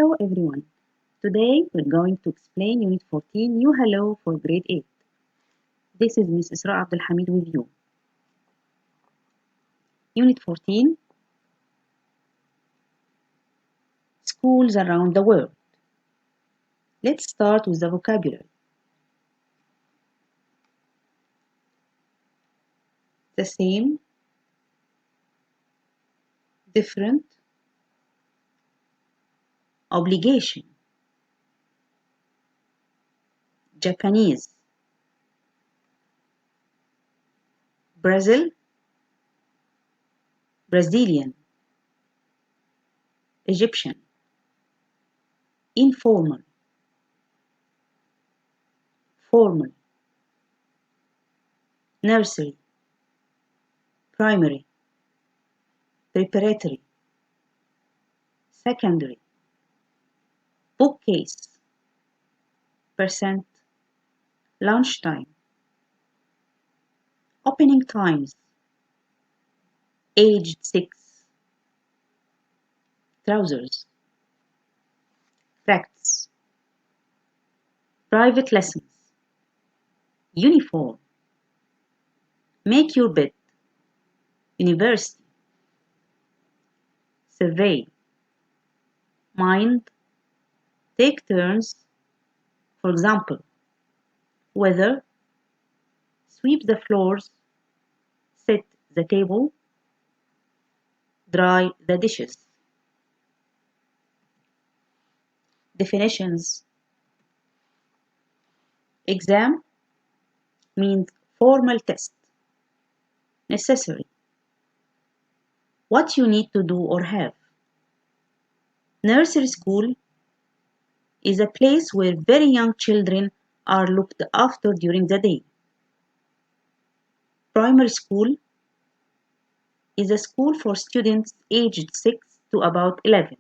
Hello everyone. Today we're going to explain Unit 14 New Hello for Grade 8. This is Miss Esraa Abdelhamid with you. Unit 14 Schools around the world. Let's start with the vocabulary. The same, different, obligation, Japanese, Brazil, Brazilian, Egyptian, informal, formal, nursery, primary, preparatory, secondary, bookcase, percent, lunchtime, opening times, aged 6, trousers, practice, private lessons, uniform, make your bed, university, survey, mind, take turns, for example, weather, sweep the floors, set the table, dry the dishes. Definitions. Exam means formal test. Necessary. What you need to do or have. Nursery school is a place where very young children are looked after during the day. Primary school is a school for students aged 6 to about 11.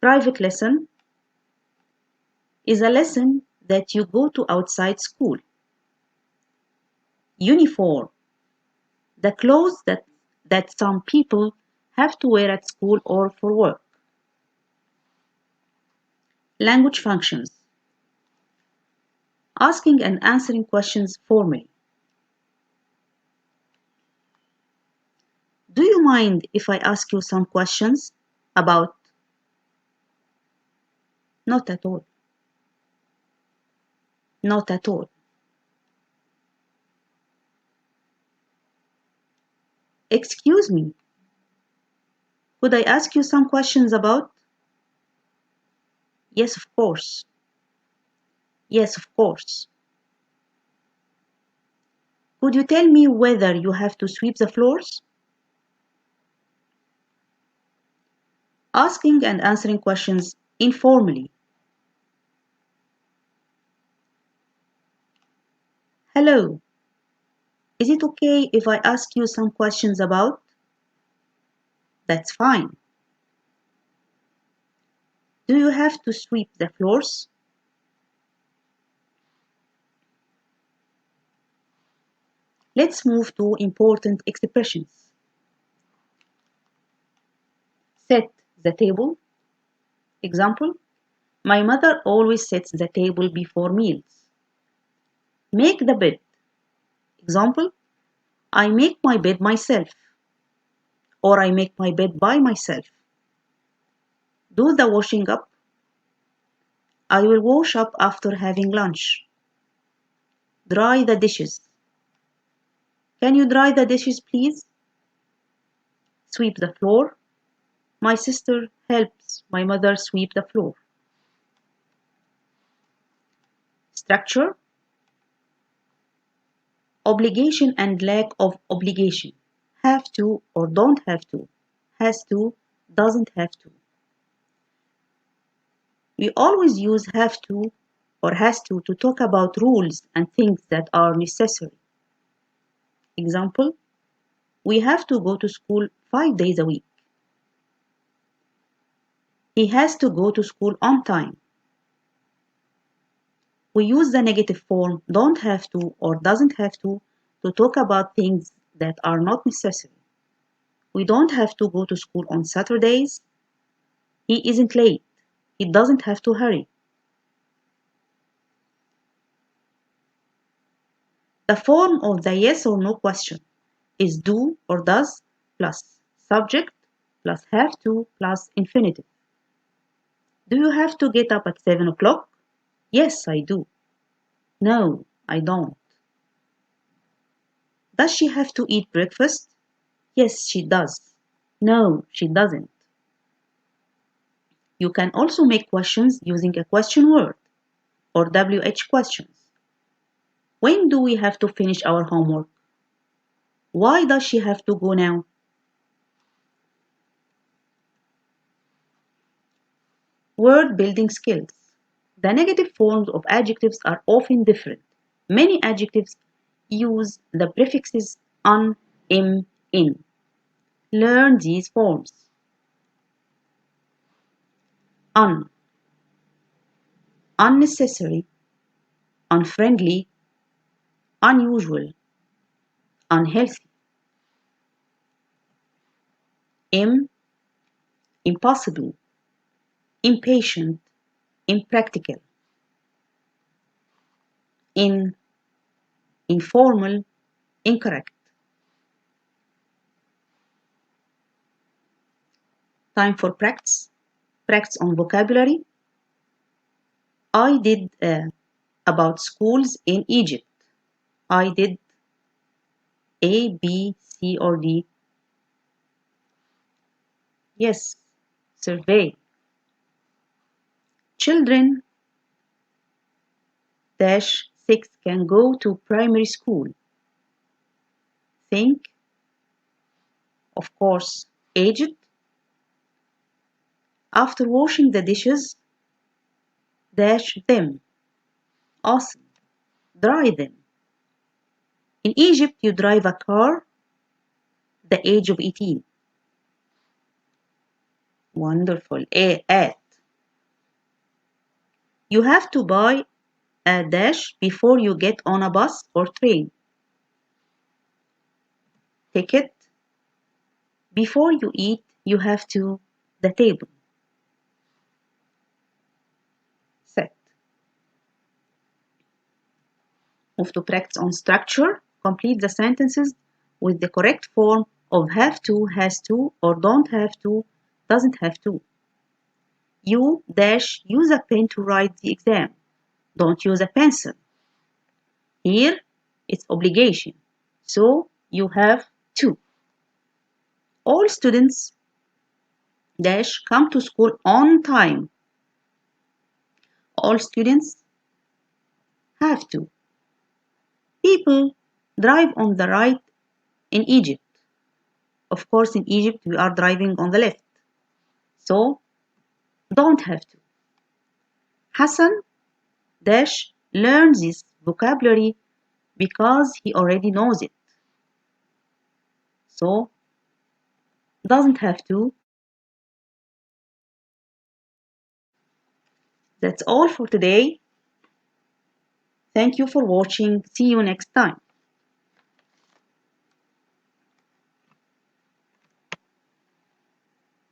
Private lesson is a lesson that you go to outside school. Uniform, the clothes that some people have to wear at school or for work. Language functions. Asking and answering questions formally. Do you mind if I ask you some questions about? Not at all. Not at all. Excuse me. Could I ask you some questions about? Yes, of course. Yes, of course. Could you tell me whether you have to sweep the floors? Asking and answering questions informally. Hello. Is it okay if I ask you some questions about? That's fine. Do you have to sweep the floors? Let's move to important expressions. Set the table. Example, my mother always sets the table before meals. Make the bed. Example, I make my bed myself. Or I make my bed by myself. Do the washing up. I will wash up after having lunch. Dry the dishes. Can you dry the dishes, please? Sweep the floor. My sister helps my mother sweep the floor. Structure. Obligation and lack of obligation. Have to or don't have to. Has to, doesn't have to. We always use have to or has to talk about rules and things that are necessary. Example, we have to go to school 5 days a week. He has to go to school on time. We use the negative form don't have to or doesn't have to talk about things that are not necessary. We don't have to go to school on Saturdays. He isn't late. He doesn't have to hurry. The form of the yes or no question is do or does plus subject plus have to plus infinitive. Do you have to get up at 7 o'clock? Yes, I do. No, I don't. Does she have to eat breakfast? Yes, she does. No, she doesn't. You can also make questions using a question word or WH questions. When do we have to finish our homework? Why does she have to go now? Word building skills. The negative forms of adjectives are often different. Many adjectives use the prefixes un, im, in. Learn these forms. Un, unnecessary, unfriendly, unusual, unhealthy. Im, impossible, impatient, impractical. In, informal, incorrect. Time for practice. Practice on vocabulary. I did about schools in Egypt. I did A, B, C, or D. Yes, survey. Children dash 6 can go to primary school. Think, of course, aged. After washing the dishes, dash them. Awesome. Dry them. In Egypt, you drive a car the age of 18. Wonderful. At. You have to buy a dash before you get on a bus or train. Ticket. Before you eat, you have to the table. Set. Move to practice on structure. Complete the sentences with the correct form of have to, has to, or don't have to, doesn't have to. You dash use a pen to write the exam. Don't use a pencil. Here, it's obligation. So you have to. All students dash come to school on time. All students have to. People drive on the right in Egypt. Of course, in Egypt, we are driving on the left. So, don't have to. Hassan dash learns this vocabulary because he already knows it. So, doesn't have to. That's all for today. Thank you for watching. See you next time.